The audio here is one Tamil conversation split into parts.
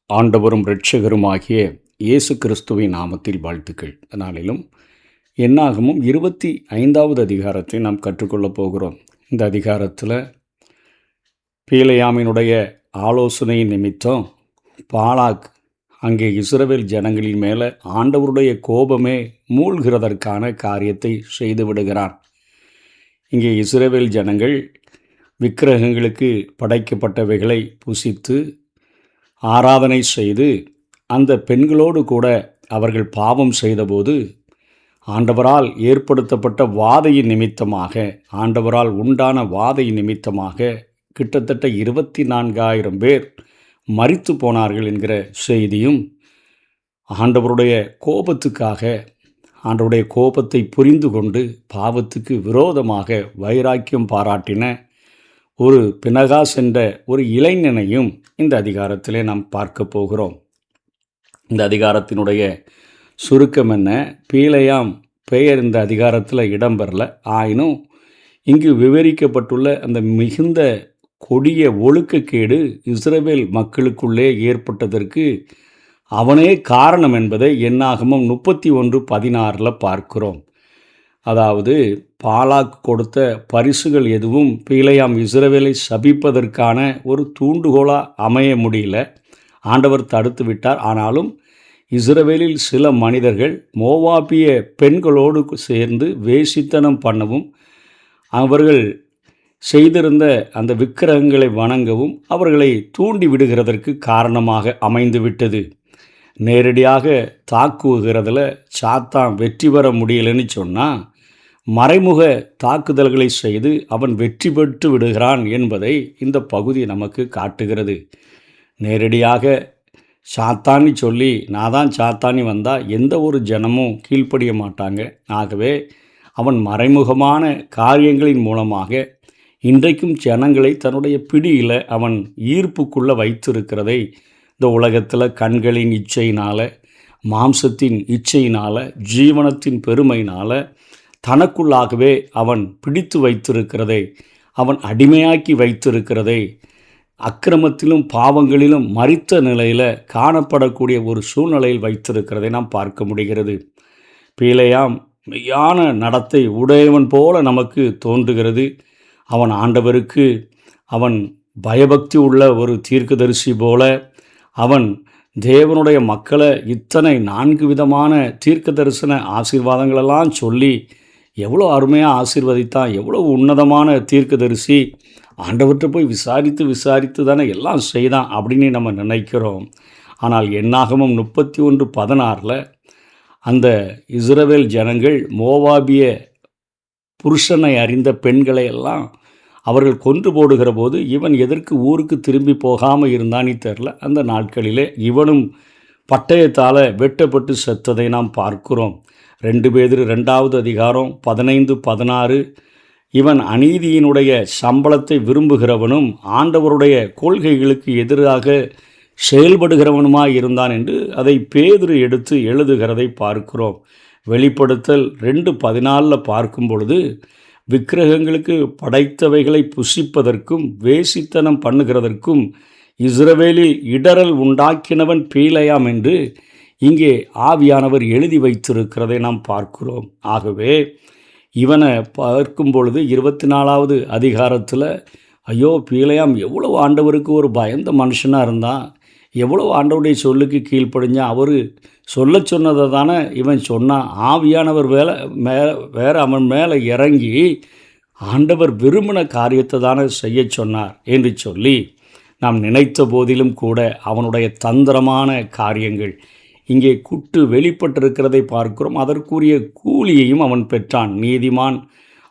ஆண்டவரும் இரட்சகருமாகிய இயேசு கிறிஸ்துவின் நாமத்தில் வாழ்த்துக்கள். நாளிலும் என்னாகமும் 25வது அதிகாரத்தை நாம் கற்றுக்கொள்ளப் போகிறோம். இந்த அதிகாரத்தில் பீலேயாமினுடைய ஆலோசனை நிமித்தம் பாலாக் அங்கே இஸ்ரவேல் ஜனங்களின் மேலே ஆண்டவருடைய கோபமே மூழ்கிறதற்கான காரியத்தை செய்து விடுகிறான். இங்கே இஸ்ரவேல் ஜனங்கள் விக்கிரகங்களுக்கு படைக்கப்பட்டவைகளை புசித்து ஆராதனை செய்து அந்த பெண்களோடு கூட அவர்கள் பாவம் செய்தபோது ஆண்டவரால் ஏற்படுத்தப்பட்ட வாதையின் நிமித்தமாக, ஆண்டவரால் உண்டான வாதையின் நிமித்தமாக கிட்டத்தட்ட 24,000 பேர் மரித்து போனார்கள் என்கிற செய்தியும், ஆண்டவருடைய கோபத்துக்காக, ஆண்டவருடைய கோபத்தை புரிந்து கொண்டு பாவத்துக்கு விரோதமாக வைராக்கியம் பாராட்டின ஒரு பினகாஸ் என்ற ஒரு இளைஞனையும் இந்த அதிகாரத்திலே நாம் பார்க்க போகிறோம். இந்த அதிகாரத்தினுடைய சுருக்கம் என்ன? பீலேயாம் பெயர் இந்த அதிகாரத்தில் இடம்பெறல. ஆயினும் இங்கு விவரிக்கப்பட்டுள்ள அந்த மிகுந்த கொடிய ஒழுக்கக்கேடு இஸ்ரவேல் மக்களுக்குள்ளே ஏற்பட்டதற்கு அவனே காரணம் என்பதை என்னாகமம் 31:16 பார்க்கிறோம். அதாவது பாலாக் கொடுத்த பரிசுகள் எதுவும் பீலேயாம் இஸ்ரவேலை சபிப்பதற்கான ஒரு தூண்டுகோலாக அமைய முடியல. ஆண்டவர் தடுத்து விட்டார். ஆனாலும் இஸ்ரவேலில் சில மனிதர்கள் மோவாபிய பெண்களோடு சேர்ந்து வேசித்தனம் பண்ணவும், அவர்கள் செய்திருந்த அந்த விக்கிரகங்களை வணங்கவும் அவர்களை தூண்டி விடுகிறதற்கு காரணமாக அமைந்துவிட்டது. நேரடியாக தாக்குகிறதுல சாத்தான் வெற்றி பெற முடியலைன்னு சொன்னால், மறைமுக தாக்குதல்களை செய்து அவன் வெற்றி பெற்று விடுகிறான் என்பதை இந்த பகுதி நமக்கு காட்டுகிறது. நேரடியாக சாத்தானி சொல்லி நான் தான் சாத்தானி வந்தால் எந்த ஒரு ஜனமும் கீழ்ப்படிய மாட்டாங்க. ஆகவே அவன் மறைமுகமான காரியங்களின் மூலமாக இன்றைக்கும் ஜனங்களை தன்னுடைய பிடியில் அவன் ஈர்ப்புக்குள்ளே வைத்திருக்கிறதை இந்த உலகத்தில் கண்களின் இச்சையினால், மாம்சத்தின் இச்சையினால், ஜீவனத்தின் பெருமையினால் தனக்குள்ளாகவே அவன் பிடித்து வைத்திருக்கிறதை, அவன் அடிமையாக்கி வைத்திருக்கிறதை, அக்கிரமத்திலும் பாவங்களிலும் மரித்த நிலையில் காணப்படக்கூடிய ஒரு சூழ்நிலையில் வைத்திருக்கிறதை நாம் பார்க்க முடிகிறது. பீலேயாம் மெய்யான நடத்தை உடையவன் போல நமக்கு தோன்றுகிறது. அவன் ஆண்டவருக்கு அவன் பயபக்தி உள்ள ஒரு தீர்க்கதரிசி போல, அவன் தேவனுடைய மக்களை இத்தனை 4 விதமான தீர்க்க தரிசன ஆசீர்வாதங்களெல்லாம் சொல்லி எவ்வளோ அருமையாக ஆசீர்வதித்தான். எவ்வளோ உன்னதமான தீர்க்கதரிசி, ஆண்டவர்கிட்ட போய் விசாரித்து தானே எல்லாம் செய்தான் அப்படின்னு நம்ம நினைக்கிறோம். ஆனால் என்னாகமம் 31:16 அந்த இஸ்ரவேல் ஜனங்கள் மோவாபிய புருஷனை அறிந்த பெண்களை எல்லாம் அவர்கள் கொன்று போடுகிற போது இவன் எதற்கு ஊருக்கு திரும்பி போகாமல் இருந்தானே தெரில. அந்த நாட்களிலே இவனும் பட்டயத்தால் வெட்டப்பட்டு செத்ததை நாம் பார்க்கிறோம். 2 பேதுரு 2வது அதிகாரம் 15-16 இவன் அநீதியினுடைய சம்பளத்தை விரும்புகிறவனும் ஆண்டவருடைய கொள்கைகளுக்கு எதிராக செயல்படுகிறவனுமாய் இருந்தான் என்று அதை பேதுரு எடுத்து எழுதுகிறதை பார்க்கிறோம். வெளிப்படுத்தல் 2:14 பார்க்கும் பொழுது விக்கிரகங்களுக்கு படைத்தவைகளை புசிப்பதற்கும் வேசித்தனம் பண்ணுகிறதற்கும் இஸ்ரவேலில் இடரல் உண்டாக்கினவன் பீலேயாம் என்று இங்கே ஆவியானவர் எழுதி வைத்திருக்கிறதை நாம் பார்க்கிறோம். ஆகவே இவனை பார்க்கும் பொழுது 24வது அதிகாரத்தில் ஐயோ பீலேயாம் எவ்வளோ ஆண்டவருக்கு ஒரு பயந்த மனுஷனாக இருந்தான், எவ்வளோ ஆண்டவருடைய சொல்லுக்கு கீழ்ப்படிஞ்சான், அவர் சொல்ல சொன்னதை தானே இவன் சொன்னான், ஆவியானவர் வேற அவன் மேலே இறங்கி ஆண்டவர் விரும்பின காரியத்தை தானே செய்ய சொன்னார் என்று சொல்லி நாம் நினைத்த போதிலும் கூட அவனுடைய தந்திரமான காரியங்கள் இங்கே குட்டு வெளிப்பட்டிருக்கிறதை பார்க்கிறோம். அதற்குரிய கூலியையும் அவன் பெற்றான். நீதிமான்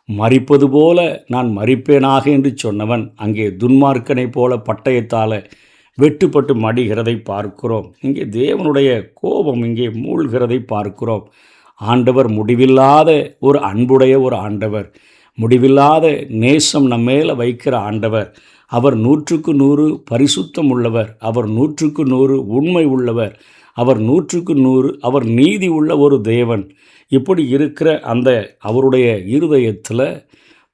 மரிப்பது போல நான் மரிப்பேனாக என்று சொன்னவன் அங்கே துன்மார்க்கனை போல பட்டயத்தால் வெட்டுப்பட்டு மடிகிறதை பார்க்கிறோம். இங்கே தேவனுடைய கோபம் இங்கே மூழ்கிறதை பார்க்கிறோம். ஆண்டவர் முடிவில்லாத ஒரு அன்புடைய ஒரு ஆண்டவர், முடிவில்லாத நேசம் நம்ம மேலே வைக்கிற ஆண்டவர். அவர் 100க்கு 100 பரிசுத்தம் உள்ளவர், அவர் 100க்கு 100 உண்மை உள்ளவர், அவர் 100க்கு 100 அவர் நீதி உள்ள ஒரு தேவன். இப்படி இருக்கிற அந்த அவருடைய இருதயத்தில்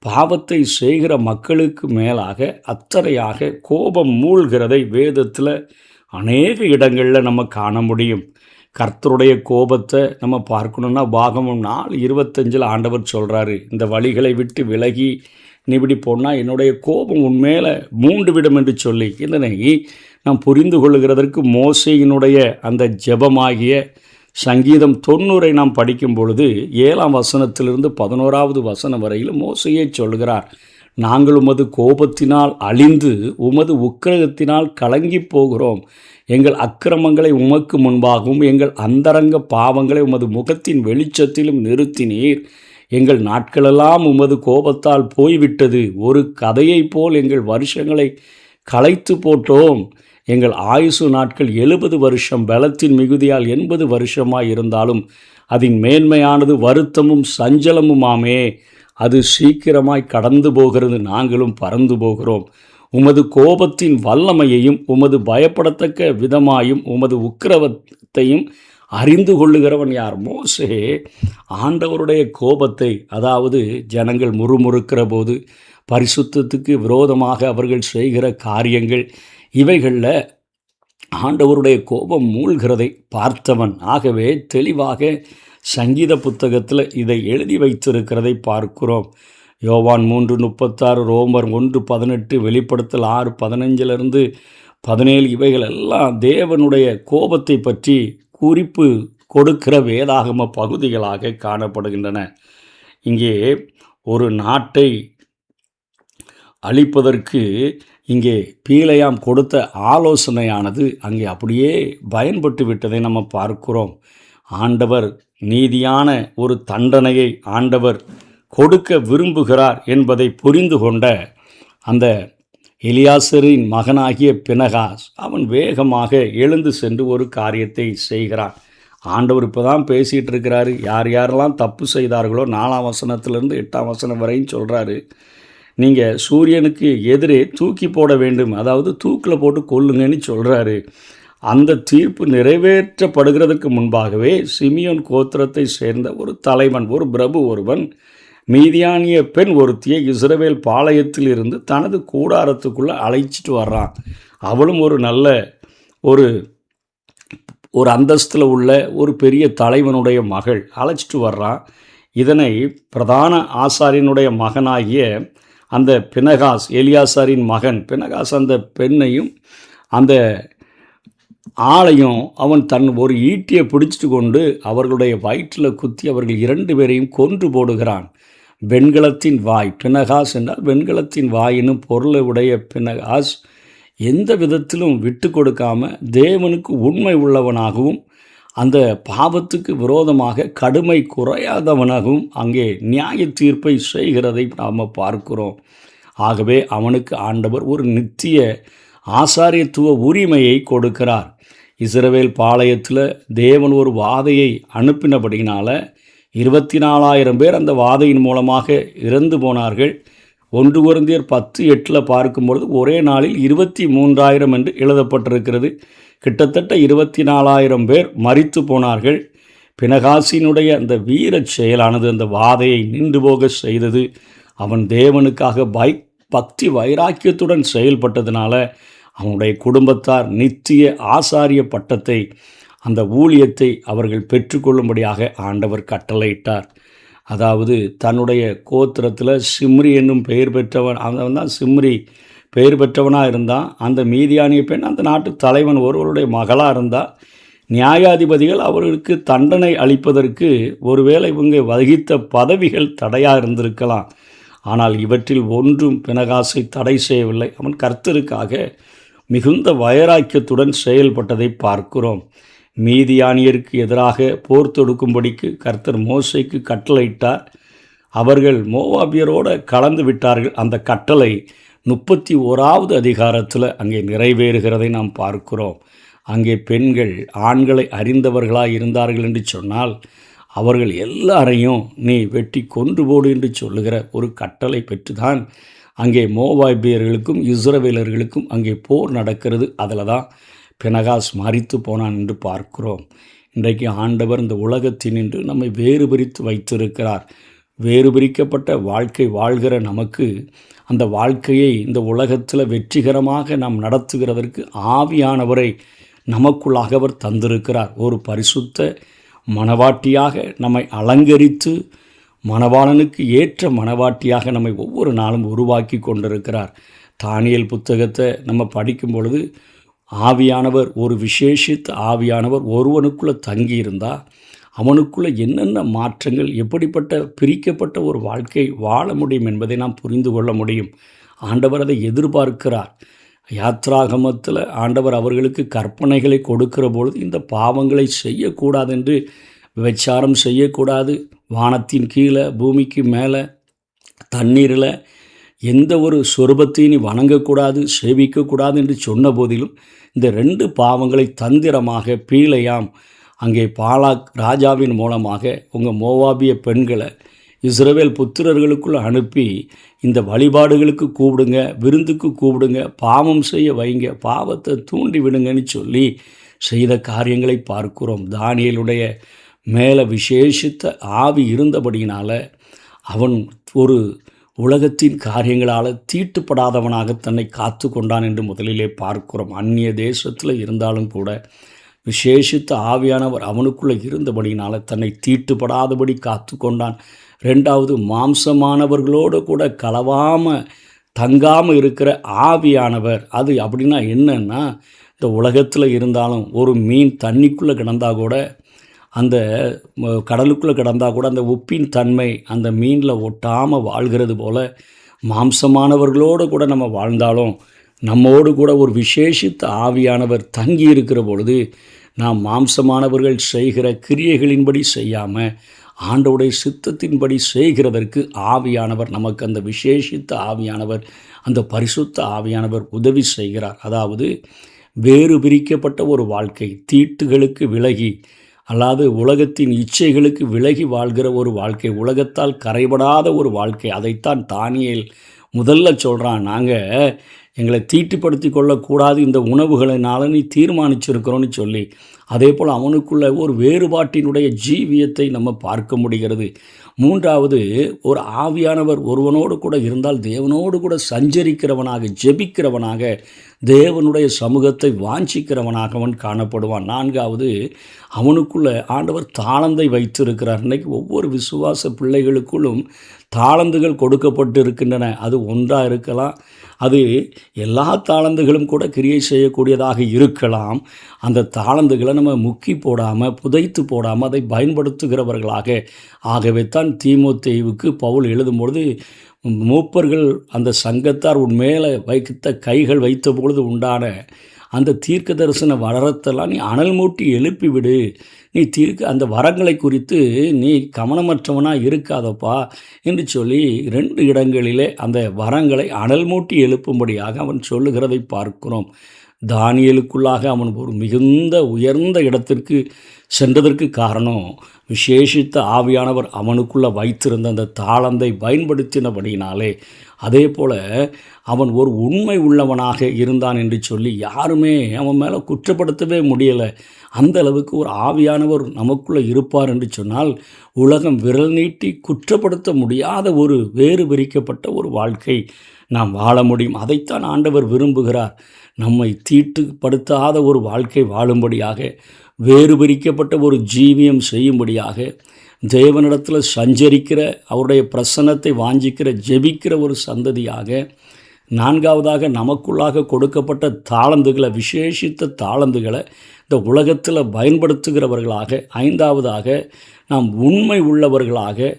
பாவத்தை செய்கிற மக்களுக்கு மேலாக அத்தனையாக கோபம் மூழ்கிறதை வேதத்தில் அநேக இடங்களில் நம்ம காண முடியும். கர்த்தருடைய கோபத்தை நம்ம பார்க்கணுன்னா பாகமம் 4:25 ஆண்டவர் சொல்கிறாரு, இந்த வழிகளை விட்டு விலகி நீ இப்படி போனால் என்னுடைய கோபம் உன்மேலே மூண்டு விடும் என்று சொல்லி. இதனை நாம் புரிந்து கொள்ளுகிறதற்கு மோசேயினுடைய அந்த ஜெபமாகிய சங்கீதம் 90 நாம் படிக்கும் பொழுது 7ஆம் வசனத்திலிருந்து 11ஆவது வசனம் வரையில் மோசேயே சொல்கிறார், நாங்கள் உமது கோபத்தினால் அழிந்து உமது உக்கிரகத்தினால் கலங்கி போகிறோம். எங்கள் அக்கிரமங்களை உமக்கு முன்பாகவும் எங்கள் அந்தரங்க பாவங்களை உமது முகத்தின் வெளிச்சத்திலும் நிறுத்தினீர். எங்கள் நாட்களெல்லாம் உமது கோபத்தால் போய்விட்டது. ஒரு கதையைப் போல் எங்கள் வருஷங்களை களைத்து போட்டோம். எங்கள் ஆயுசு நாட்கள் 70 வருஷம், பலத்தின் மிகுதியால் 80 வருஷமாய் இருந்தாலும் அதன் மேன்மையானது வருத்தமும் சஞ்சலமுமாமே. அது சீக்கிரமாய் கடந்து போகிறது, நாங்களும் பறந்து போகிறோம். உமது கோபத்தின் வல்லமையையும் உமது பயப்படத்தக்க விதமாயும் உமது உக்கிரவத்தையும் அறிந்து கொள்ளுகிறவன் யார்? மோசே ஆண்டவருடைய கோபத்தை, அதாவது ஜனங்கள் முறுமுறுக்கிற போது பரிசுத்தத்துக்கு விரோதமாக அவர்கள் செய்கிற காரியங்கள், இவைகளில் ஆண்டவருடைய கோபம் மூழ்கிறதை பார்த்தவன். ஆகவே தெளிவாக சங்கீத புத்தகத்தில் இதை எழுதி வைத்திருக்கிறதை பார்க்கிறோம். யோவான் 3:36, ரோமர் 1:18, வெளிப்படுத்தல் 6:15-17 இவைகள் எல்லாம் தேவனுடைய கோபத்தை பற்றி குறிப்பு கொடுக்கிற வேதாகம பகுதிகளாக காணப்படுகின்றன. இங்கே ஒரு நாட்டை அழிப்பதற்கு இங்கே பீலையாம் கொடுத்த ஆலோசனையானது அங்கே அப்படியே பயன்பட்டு விட்டதை நம்ம பார்க்கிறோம். ஆண்டவர் நீதியான ஒரு தண்டனையை ஆண்டவர் கொடுக்க விரும்புகிறார் என்பதை புரிந்து கொண்ட அந்த எலியாசரின் மகனாகிய பினகாஸ் அவன் வேகமாக எழுந்து சென்று ஒரு காரியத்தை செய்கிறான். ஆண்டவர் இப்போ தான் பேசிகிட்டு இருக்கிறாரு. யார் யாரெல்லாம் தப்பு செய்தார்களோ 4ஆம் வசனத்திலிருந்து 8ஆம் வசனம் வரையும் சொல்கிறாரு, நீங்கள் சூரியனுக்கு எதிரே தூக்கி போட வேண்டும், அதாவது தூக்கில் போட்டு கொல்லுங்கன்னு சொல்கிறாரு. அந்த தீர்ப்பு நிறைவேற்றப்படுகிறதுக்கு முன்பாகவே சிமியோன் கோத்திரத்தை சேர்ந்த ஒரு தலைவன், ஒரு பிரபு ஒருவன் மீதியானிய பெண் ஒருத்தியை இஸ்ரவேல் பாளையத்தில் இருந்து தனது கூடாரத்துக்குள்ளே அழைச்சிட்டு வர்றான். அவளும் ஒரு நல்ல ஒரு அந்தஸ்தில் உள்ள ஒரு பெரிய தலைவனுடைய மகள் அழைச்சிட்டு வர்றான். இதனை பிரதான ஆசாரியனுடைய மகனாகிய அந்த பினகாஸ், எலியாசாரின் மகன் பினகாஸ், அந்த பெண்ணையும் அந்த ஆளையும் அவன் தன் ஒரு ஈட்டியை பிடிச்சிட்டு கொண்டு அவர்களுடைய வயிற்றில் குத்தி அவர்கள் 2 பேரையும் கொன்று போடுகிறான். வெண்கலத்தின் வாய், பினகாஸ் என்றால் வெண்கலத்தின் வாயினும் பொருளை உடைய பினகாஸ் எந்த விதத்திலும் விட்டு கொடுக்காம தேவனுக்கு உண்மை உள்ளவனாகவும் அந்த பாவத்துக்கு விரோதமாக கடுமை குறையாதவனாகவும் அங்கே நியாய தீர்ப்பை செய்கிறதை நாம் பார்க்கிறோம். ஆகவே அவனுக்கு ஆண்டவர் ஒரு நித்திய ஆசாரியத்துவ உரிமையை கொடுக்கிறார். இஸ்ரவேல் பாளையத்தில் தேவன் ஒரு வாதையை அனுப்பினபடினால 24,000 பேர் அந்த வாதையின் மூலமாக இறந்து போனார்கள். 1 கொரிந்தியர் 10:8 பார்க்கும்பொழுது ஒரே நாளில் 23,000 என்று எழுதப்பட்டிருக்கிறது. கிட்டத்தட்ட 24,000 பேர் மரித்து போனார்கள். பினகாசினுடைய அந்த வீர செயலானது அந்த வாதையை நின்று போக செய்தது. அவன் தேவனுக்காக பக்தி வைராக்கியத்துடன் செயல்பட்டதுனால அவனுடைய குடும்பத்தார் நித்திய ஆசாரிய பட்டத்தை, அந்த ஊழியத்தை அவர்கள் பெற்றுக்கொள்ளும்படியாக ஆண்டவர் கட்டளையிட்டார். அதாவது தன்னுடைய கோத்திரத்தில் சிம்ரி என்னும் பெயர் பெற்றவன், அவன் தான் சிம்ரி பெயர் பெற்றவனாக இருந்தான். அந்த மீதியானிய பெண் அந்த நாட்டு தலைவன் ஒருவருடைய மகளாக இருந்தால் நியாயாதிபதிகள் அவர்களுக்கு தண்டனை அளிப்பதற்கு ஒருவேளை இவங்க வகித்த பதவிகள் தடையாக இருந்திருக்கலாம். ஆனால் இவற்றில் ஒன்றும் பினகாசை தடை செய்யவில்லை. அவன் கர்த்தருக்காக மிகுந்த வைராக்கியத்துடன் செயல்பட்டதை பார்க்கிறோம். மீதியானியருக்கு எதிராக போர் தொடுக்கும்படிக்கு கர்த்தர் மோசேக்கு கட்டளையிட்டார். அவர்கள் மோவாபியரோடு கலந்து விட்டார்கள். அந்த கட்டளை 31வது அதிகாரத்தில் அங்கே நிறைவேறுகிறதை நாம் பார்க்கிறோம். அங்கே பெண்கள் ஆண்களை அறிந்தவர்களாக இருந்தார்கள் என்று சொன்னால் அவர்கள் எல்லாரையும் நீ வெட்டி கொன்று போடு என்று சொல்லுகிற ஒரு கட்டளை பெற்றுதான் அங்கே மோவாபியர்களுக்கும் இஸ்ரவேலர்களுக்கும் அங்கே போர் நடக்கிறது. அதில் தான் பினகாஸ் மரித்து போனான் என்று பார்க்கிறோம். இன்றைக்கு ஆண்டவர் இந்த உலகத்தினின்று நம்மை வேறு பிரித்து வைத்திருக்கிறார். வேறு பிரிக்கப்பட்ட வாழ்க்கை வாழ்கிற நமக்கு அந்த வாழ்க்கையை இந்த உலகத்தில் வெற்றிகரமாக நாம் நடத்துகிறதற்கு ஆவியானவரை நமக்குள்ளாக அவர் தந்திருக்கிறார். ஒரு பரிசுத்த மணவாட்டியாக நம்மை அலங்கரித்து மணவாளனுக்கு ஏற்ற மணவாட்டியாக நம்மை ஒவ்வொரு நாளும் உருவாக்கி கொண்டிருக்கிறார். தானியேல் புத்தகத்தை நம்ம படிக்கும் பொழுது ஆவியானவர், ஒரு விசேஷித்த ஆவியானவர் ஒருவனுக்குள்ளே தங்கியிருந்தால் அவனுக்குள்ளே என்னென்ன மாற்றங்கள், எப்படிப்பட்ட பிரிக்கப்பட்ட ஒரு வாழ்க்கை வாழ முடியும் என்பதை நாம் புரிந்து கொள்ள முடியும். ஆண்டவர் அதை எதிர்பார்க்கிறார். யாத்ராகமத்தில் ஆண்டவர் அவர்களுக்கு கற்பனைகளை கொடுக்கிற பொழுது இந்த பாவங்களை செய்யக்கூடாது என்று, விபச்சாரம் செய்யக்கூடாது, வானத்தின் கீழே பூமிக்கு மேலே தண்ணீரில் எந்த ஒரு சொரூபத்தையும் நீ வணங்கக்கூடாது, சேவிக்கக்கூடாது என்று சொன்ன போதிலும் இந்த 2 பாவங்களை தந்திரமாக பீலையாம் அங்கே பாலாக் ராஜாவின் மூலமாக உங்கள் மோவாபிய பெண்களை இஸ்ரவேல் புத்திரர்களுக்குள் அனுப்பி இந்த வழிபாடுகளுக்கு கூப்பிடுங்க, விருந்துக்கு கூப்பிடுங்க, பாவம் செய்ய வைங்க, பாவத்தை தூண்டி விடுங்கன்னு சொல்லி செய்த காரியங்களை பார்க்கிறோம். தானியேலுடைய மேலே விசேஷித்த ஆவி இருந்தபடியினால் அவன் ஒரு உலகத்தின் காரியங்களால் தீட்டுப்படாதவனாக தன்னை காத்து கொண்டான் என்று முதலிலே பார்க்கிறோம். அந்நிய தேசத்தில் இருந்தாலும் கூட விசேஷித்த ஆவியானவர் அவனுக்குள்ளே இருந்தபடியினால் தன்னை தீட்டுப்படாதபடி காத்து கொண்டான். 2வது, மாம்சமானவர்களோடு கூட கலவாமல் தங்காமல் இருக்கிற ஆவியானவர். அது அப்படின்னா என்னன்னா, இந்த உலகத்தில் இருந்தாலும் ஒரு மீன் தண்ணிக்குள்ளே கிடந்தால் கூட, அந்த கடலுக்குள்ளே கிடந்தால் கூட அந்த உப்பின் தன்மை அந்த மீனில் ஒட்டாமல் வாழ்கிறது போல் மாம்சமானவர்களோடு கூட நம்ம வாழ்ந்தாலும் நம்மோடு கூட ஒரு விசேஷித்த ஆவியானவர் தங்கி இருக்கிற பொழுது நாம் மாம்சமானவர்கள் செய்கிற கிரியைகளின்படி செய்யாமல் ஆண்டவருடைய சித்தத்தின்படி செய்கிறதற்கு ஆவியானவர், நமக்கு அந்த விசேஷித்த ஆவியானவர், அந்த பரிசுத்த ஆவியானவர் உதவி செய்கிறார். அதாவது வேறு பிரிக்கப்பட்ட ஒரு வாழ்க்கை, தீட்டுகளுக்கு விலகி அல்லாது உலகத்தின் இச்சைகளுக்கு விலகி வாழ்கிற ஒரு வாழ்க்கை, உலகத்தால் கரைபடாத ஒரு வாழ்க்கை. அதைத்தான் தானியேல் முதல்ல சொல்கிறான். நாங்கள் எங்களை தீட்டுப்படுத்தி கொள்ளக்கூடாது இந்த உணவுகளினால நீ தீர்மானிச்சிருக்கிறோன்னு சொல்லி. அதே போல் அவனுக்குள்ள ஒரு வேறுபாட்டினுடைய ஜீவியத்தை நம்ம பார்க்க முடிகிறது. 3வது, ஒரு ஆவியானவர் ஒருவனோடு கூட இருந்தால் தேவனோடு கூட சஞ்சரிக்கிறவனாக, ஜெபிக்கிறவனாக, தேவனுடைய சமூகத்தை வாஞ்சிக்கிறவனாக அவன் காணப்படுவான். 4வது, அவனுக்குள்ள ஆண்டவர் தாளந்தை வைத்திருக்கிறார். இன்றைக்கி ஒவ்வொரு விசுவாச பிள்ளைகளுக்குள்ளும் தாளந்துகள் கொடுக்கப்பட்டு இருக்கின்றன. அது ஒன்றாக இருக்கலாம், அது எல்லா தாளந்துகளும் கூட கிரியை செய்யக்கூடியதாக இருக்கலாம். அந்த தாளந்துகளை நம்ம முக்கி போடாமல், புதைத்து போடாமல் அதை பயன்படுத்துகிறவர்களாக. ஆகவே தான் தீமோத்தேயுவுக்கு பவுல் எழுதும்பொழுது, மூப்பர்கள் அந்த சங்கத்தார் உன்மேலே வைத்த கைகள் வைத்த பொழுது உண்டான அந்த தீர்க்க தரிசன வரத்தெல்லாம் நீ அனல் மூட்டி எழுப்பிவிடு, நீ அந்த வரங்களை குறித்து நீ கவனமற்றவனாக இருக்காதப்பா என்று சொல்லி 2 இடங்களிலே அந்த வரங்களை அனல் மூட்டி எழுப்பும்படியாக அவன் சொல்லுகிறதை பார்க்கிறோம். தானியேலுக்குள்ளாக அவன் ஒரு மிகுந்த உயர்ந்த இடத்திற்கு சென்றதற்கு காரணம் விசேஷித்த ஆவியானவர் அவனுக்குள்ளே வைத்திருந்த அந்த தாளந்தை பயன்படுத்தினபடினாலே. அதே போல் அவன் ஒரு உண்மை உள்ளவனாக இருந்தான் என்று சொல்லி யாருமே அவன் மேலே குற்றப்படுத்தவே முடியலை. அந்த அளவுக்கு ஒரு ஆவியானவர் நமக்குள்ளே இருப்பார் என்று சொன்னால் உலகம் விரல் நீட்டி குற்றப்படுத்த முடியாத ஒரு வேறு பிரிக்கப்பட்ட ஒரு வாழ்க்கை நாம் வாழ முடியும். அதைத்தான் ஆண்டவர் விரும்புகிறார். நம்மை தீட்டுப்படுத்தாத ஒரு வாழ்க்கை வாழும்படியாக, வேறு பிரிக்கப்பட்ட ஒரு ஜீவியம் செய்யும்படியாக, தேவனிடத்தில் சஞ்சரிக்கிற, அவருடைய பிரசன்னத்தை வாஞ்சிக்கிற, ஜெபிக்கிற ஒரு சந்ததியாக. 4வதாக, நமக்குள்ளாக கொடுக்கப்பட்ட தாளந்துகளை, விசேஷித்த தாளந்துகளை இந்த உலகத்தில் பயன்படுத்துகிறவர்களாக. 5வதாக, நாம் உண்மை உள்ளவர்களாக.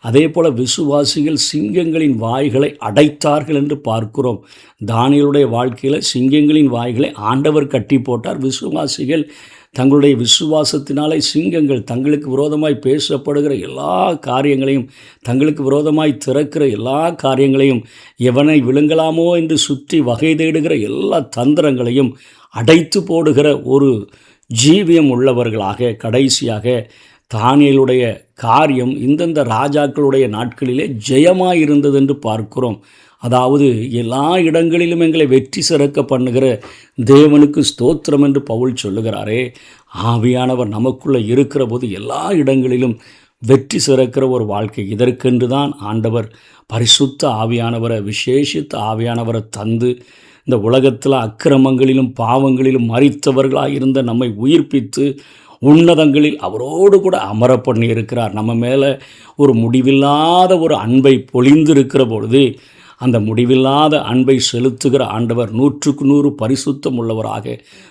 அதே போல் விசுவாசிகள் சிங்கங்களின் வாய்களை அடைத்தார்கள் என்று பார்க்கிறோம். தானியேலுடைய வாழ்க்கையில் சிங்கங்களின் வாய்களை ஆண்டவர் கட்டி போட்டார். விசுவாசிகள் தங்களுடைய விசுவாசத்தினாலே சிங்கங்கள் தங்களுக்கு விரோதமாய் பேசப்படுகிற எல்லா காரியங்களையும், தங்களுக்கு விரோதமாய் திறக்கிற எல்லா காரியங்களையும், எவனை விழுங்கலாமோ என்று சுற்றி வகை தேடுகிற எல்லா தந்திரங்களையும் அடைத்து போடுகிற ஒரு ஜீவியம் உள்ளவர்களாக. கடைசியாக தானியேலுடைய காரியம் இந்தந்த ராஜாக்களுடைய நாட்களிலே ஜெயமாயிருந்தது என்று பார்க்கிறோம். அதாவது எல்லா இடங்களிலும் எங்களை வெற்றி சிறக்க பண்ணுகிற தேவனுக்கு ஸ்தோத்திரம் என்று பவுல் சொல்லுகிறாரே. ஆவியானவர் நமக்குள்ளே இருக்கிற போது எல்லா இடங்களிலும் வெற்றி சிறக்கிற ஒரு வாழ்க்கை. இதற்கென்று தான் ஆண்டவர் பரிசுத்த ஆவியானவரை, விசேஷித்த ஆவியானவரை தந்து இந்த உலகத்தில் அக்கிரமங்களிலும் பாவங்களிலும் மரித்தவர்களாக இருந்த நம்மை உயிர்ப்பித்து உன்னதங்களில் அவரோடு கூட அமர பண்ணி இருக்கிறார். நம்ம மேலே ஒரு முடிவில்லாத ஒரு அன்பை பொழிந்திருக்கிற பொழுது அந்த முடிவில்லாத அன்பை செலுத்துகிற ஆண்டவர் 100க்கு 100 பரிசுத்தம் உள்ளவராக,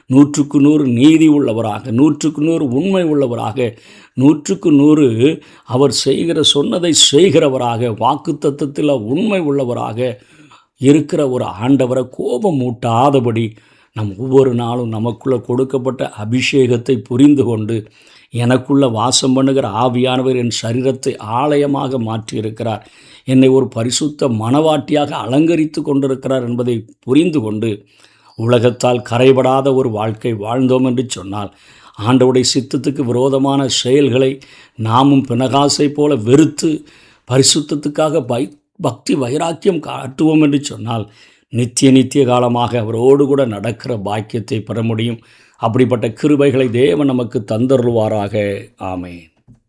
100க்கு 100 நீதி உள்ளவராக, 100க்கு 100 உண்மை உள்ளவராக, 100க்கு 100 அவர் சொன்னதை செய்கிறவராக, வாக்குத்தத்தத்தில் உண்மை உள்ளவராக இருக்கிற ஒரு ஆண்டவரை கோபம் மூட்டாதபடி நம் ஒவ்வொரு நாளும் நமக்குள்ளே கொடுக்கப்பட்ட அபிஷேகத்தை புரிந்து கொண்டு, எனக்குள்ள வாசம் பண்ணுகிற ஆவியானவர் என் சரீரத்தை ஆலயமாக மாற்றியிருக்கிறார், என்னை ஒரு பரிசுத்த மணவாட்டியாக அலங்கரித்து கொண்டிருக்கிறார் என்பதை புரிந்து கொண்டு உலகத்தால் கரைபடாத ஒரு வாழ்க்கை வாழ்ந்தோம் என்று சொன்னால், ஆண்டவருடைய சித்தத்துக்கு விரோதமான செயல்களை நாமும் பினகாசை போல வெறுத்து பரிசுத்தத்துக்காக பக்தி வைராக்கியம் காட்டுவோம் என்று சொன்னால், நித்திய காலமாக அவரோடு கூட நடக்கிற பாக்கியத்தை பெற முடியும். அப்படிப்பட்ட கிருபைகளை தேவன் நமக்கு தந்தருள்வாராக. ஆமென்.